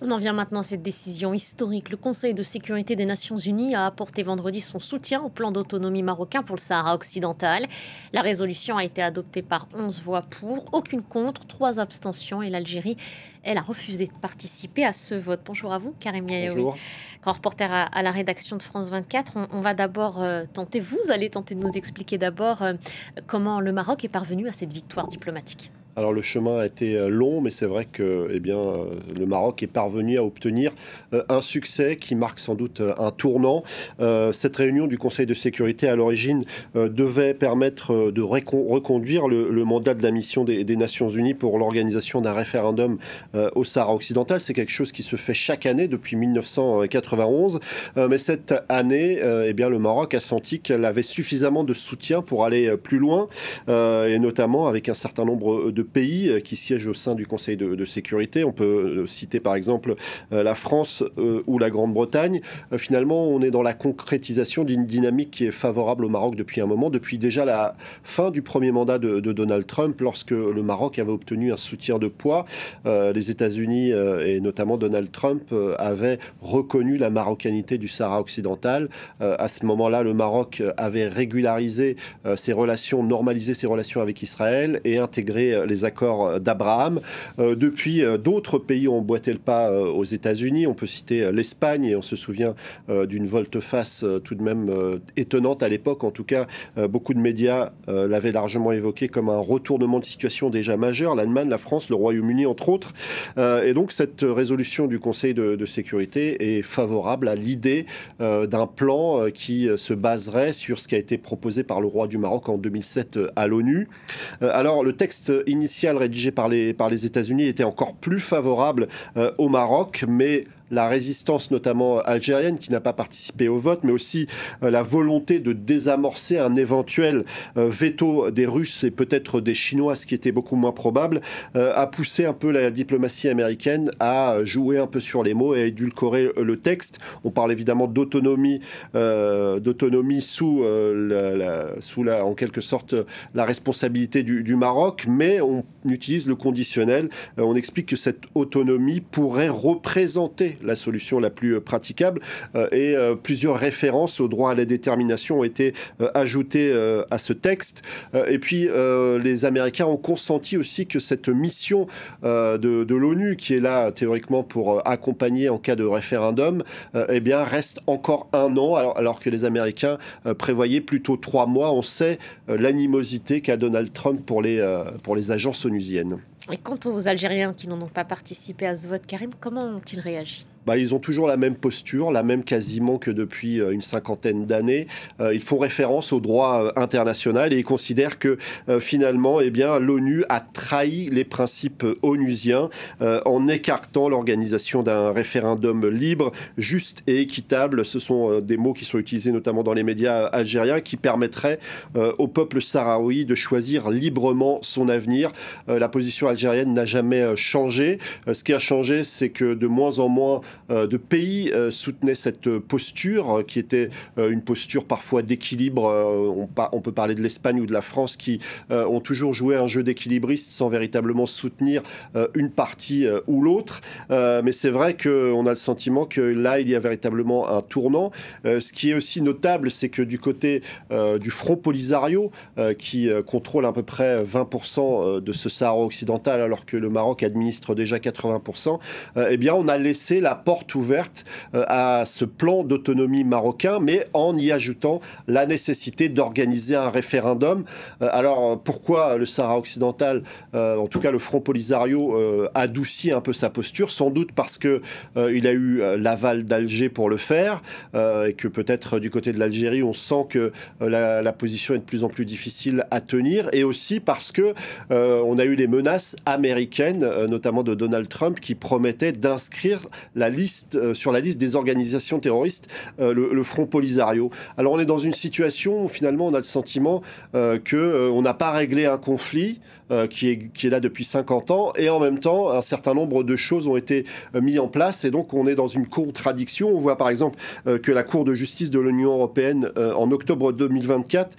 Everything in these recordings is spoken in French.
On en vient maintenant à cette décision historique. Le Conseil de sécurité des Nations Unies a apporté vendredi son soutien au plan d'autonomie marocain pour le Sahara occidental. La résolution a été adoptée par 11 voix pour, aucune contre, 3 abstentions, et l'Algérie, elle, a refusé de participer à ce vote. Bonjour à vous, Karim Yaoui, Bonjour. grand reporter à la rédaction de France 24. On va d'abord vous allez tenter de nous expliquer d'abord comment le Maroc est parvenu à cette victoire diplomatique. Alors le chemin a été long, mais c'est vrai que le Maroc est parvenu à obtenir un succès qui marque sans doute un tournant. Cette réunion du Conseil de sécurité à l'origine devait permettre de reconduire le mandat de la mission des Nations Unies pour l'organisation d'un référendum au Sahara occidental. C'est quelque chose qui se fait chaque année depuis 1991. Mais cette année, le Maroc a senti qu'elle avait suffisamment de soutien pour aller plus loin, et notamment avec un certain nombre de pays qui siègent au sein du Conseil de sécurité. On peut citer par exemple la France ou la Grande-Bretagne. Finalement, on est dans la concrétisation d'une dynamique qui est favorable au Maroc depuis un moment, depuis déjà la fin du premier mandat de Donald Trump, lorsque le Maroc avait obtenu un soutien de poids. Les États-Unis et notamment Donald Trump avaient reconnu la marocanité du Sahara occidental. À ce moment-là, le Maroc avait régularisé ses relations, normalisé ses relations avec Israël et intégré les accords d'Abraham. Depuis, d'autres pays ont emboîté le pas aux États-Unis. On peut citer l'Espagne, et on se souvient d'une volte-face tout de même étonnante à l'époque. En tout cas, beaucoup de médias l'avaient largement évoqué comme un retournement de situation déjà majeur. L'Allemagne, la France, le Royaume-Uni, entre autres. Et donc, cette résolution du Conseil de sécurité est favorable à l'idée d'un plan qui se baserait sur ce qui a été proposé par le roi du Maroc en 2007 à l'ONU. Alors, le texte initial rédigé par les États-Unis était encore plus favorable au Maroc, mais la résistance notamment algérienne qui n'a pas participé au vote, mais aussi la volonté de désamorcer un éventuel veto des Russes et peut-être des Chinois, ce qui était beaucoup moins probable, a poussé un peu la diplomatie américaine à jouer un peu sur les mots et à édulcorer le texte. On parle évidemment d'autonomie sous en quelque sorte la responsabilité du Maroc, mais on utilise le conditionnel. On explique que cette autonomie pourrait représenter la solution la plus praticable, et plusieurs références au droit à la détermination ont été ajoutées à ce texte. Et puis les Américains ont consenti aussi que cette mission de l'ONU, qui est là théoriquement pour accompagner en cas de référendum, reste encore un an, alors que les Américains prévoyaient plutôt 3 mois. On sait l'animosité qu'a Donald Trump pour les agences onusiennes. Et quant aux Algériens qui n'ont donc pas participé à ce vote, Karim, comment ont-ils réagi ? Ils ont toujours la même posture, la même quasiment que depuis une cinquantaine d'années. Ils font référence au droit international et ils considèrent que finalement, l'ONU a trahi les principes onusiens en écartant l'organisation d'un référendum libre, juste et équitable. Ce sont des mots qui sont utilisés notamment dans les médias algériens, qui permettraient au peuple sahraoui de choisir librement son avenir. La position algérienne n'a jamais changé. Ce qui a changé, c'est que de moins en moins de pays soutenaient cette posture, qui était une posture parfois d'équilibre. On peut parler de l'Espagne ou de la France, qui ont toujours joué un jeu d'équilibriste sans véritablement soutenir une partie ou l'autre. Mais c'est vrai qu'on a le sentiment que là, il y a véritablement un tournant. Ce qui est aussi notable, c'est que du côté du Front Polisario, qui contrôle à peu près 20% de ce Sahara occidental, alors que le Maroc administre déjà 80%, on a laissé la porte ouverte à ce plan d'autonomie marocain, mais en y ajoutant la nécessité d'organiser un référendum. Alors, pourquoi le Sahara occidental, en tout cas le Front Polisario, adoucit un peu sa posture? Sans doute parce qu'il a eu l'aval d'Alger pour le faire, et que peut-être du côté de l'Algérie, on sent que la position est de plus en plus difficile à tenir, et aussi parce que on a eu les menaces américaines, notamment de Donald Trump, qui promettait d'inscrire sur la liste des organisations terroristes, le Front Polisario. Alors on est dans une situation où finalement on a le sentiment qu'on n'a pas réglé un conflit, qui est là depuis 50 ans, et en même temps, un certain nombre de choses ont été mises en place, et donc on est dans une contradiction. On voit par exemple que la Cour de justice de l'Union européenne, en octobre 2024,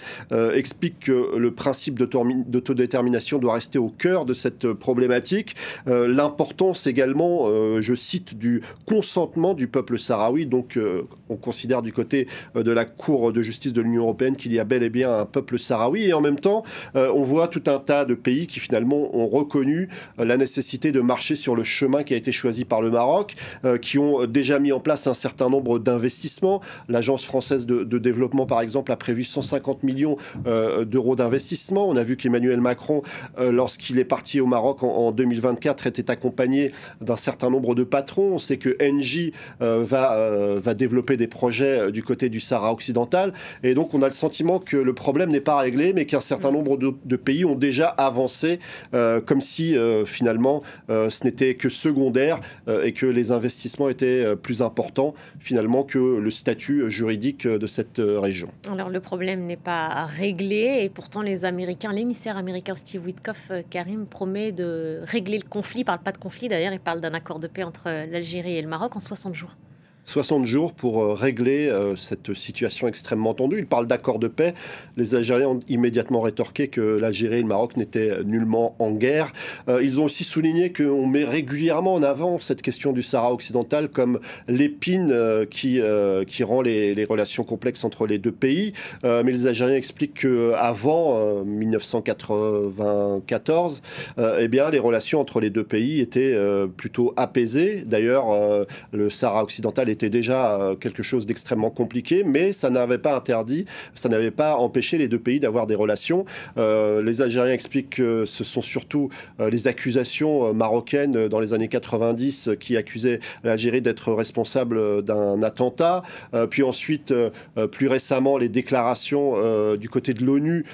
explique que le principe d'autodétermination doit rester au cœur de cette problématique. L'importance également, je cite, du consentement du peuple sahraoui. Donc on considère du côté de la Cour de justice de l'Union européenne qu'il y a bel et bien un peuple sahraoui. Et en même temps, on voit tout un tas de pays qui finalement ont reconnu la nécessité de marcher sur le chemin qui a été choisi par le Maroc, qui ont déjà mis en place un certain nombre d'investissements. L'Agence française de développement, par exemple, a prévu 150 millions d'euros d'investissement. On a vu qu'Emmanuel Macron, lorsqu'il est parti au Maroc en 2024, était accompagné d'un certain nombre de patrons. On sait que Engie va développer des projets du côté du Sahara occidental. Et donc, on a le sentiment que le problème n'est pas réglé, mais qu'un certain nombre de pays ont déjà avancé, comme si, finalement, ce n'était que secondaire et que les investissements étaient plus importants, finalement, que le statut juridique de cette région. Alors, le problème n'est pas réglé et pourtant, l'émissaire américain Steve Witkoff, Karim, promet de régler le conflit. Il ne parle pas de conflit, d'ailleurs, il parle d'un accord de paix entre l'Algérie et le Maroc en 60 jours. 60 jours pour régler cette situation extrêmement tendue. Il parle d'accord de paix. Les Algériens ont immédiatement rétorqué que l'Algérie et le Maroc n'étaient nullement en guerre. Ils ont aussi souligné qu'on met régulièrement en avant cette question du Sahara occidental comme l'épine qui rend les relations complexes entre les deux pays. Mais les Algériens expliquent qu'avant 1994, eh bien, les relations entre les deux pays étaient plutôt apaisées. D'ailleurs, le Sahara occidental était déjà quelque chose d'extrêmement compliqué, mais ça n'avait pas empêché les deux pays d'avoir des relations. Les Algériens expliquent que ce sont surtout les accusations marocaines dans les années 90 qui accusaient l'Algérie d'être responsable d'un attentat. Puis ensuite, plus récemment, les déclarations du côté de l'ONU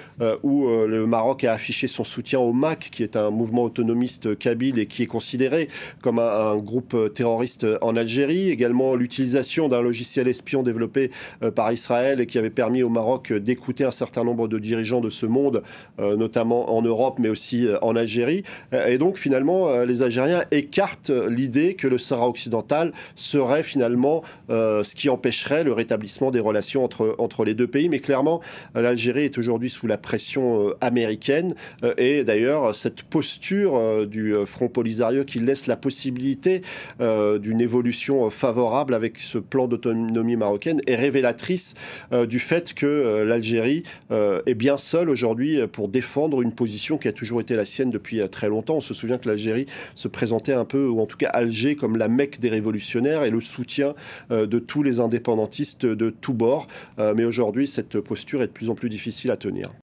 où le Maroc a affiché son soutien au MAK, qui est un mouvement autonomiste kabyle et qui est considéré comme un groupe terroriste en Algérie. Également, l'utilisation d'un logiciel espion développé par Israël et qui avait permis au Maroc d'écouter un certain nombre de dirigeants de ce monde, notamment en Europe, mais aussi en Algérie. Et donc, finalement, les Algériens écartent l'idée que le Sahara occidental serait finalement ce qui empêcherait le rétablissement des relations entre les deux pays. Mais clairement, l'Algérie est aujourd'hui sous la pression américaine. Et d'ailleurs, cette posture du Front Polisario qui laisse la possibilité d'une évolution favorable avec ce plan d'autonomie marocaine est révélatrice du fait que l'Algérie est bien seule aujourd'hui pour défendre une position qui a toujours été la sienne depuis très longtemps. On se souvient que l'Algérie se présentait un peu, ou en tout cas Alger, comme la Mecque des révolutionnaires et le soutien de tous les indépendantistes de tous bords. Mais aujourd'hui, cette posture est de plus en plus difficile à tenir.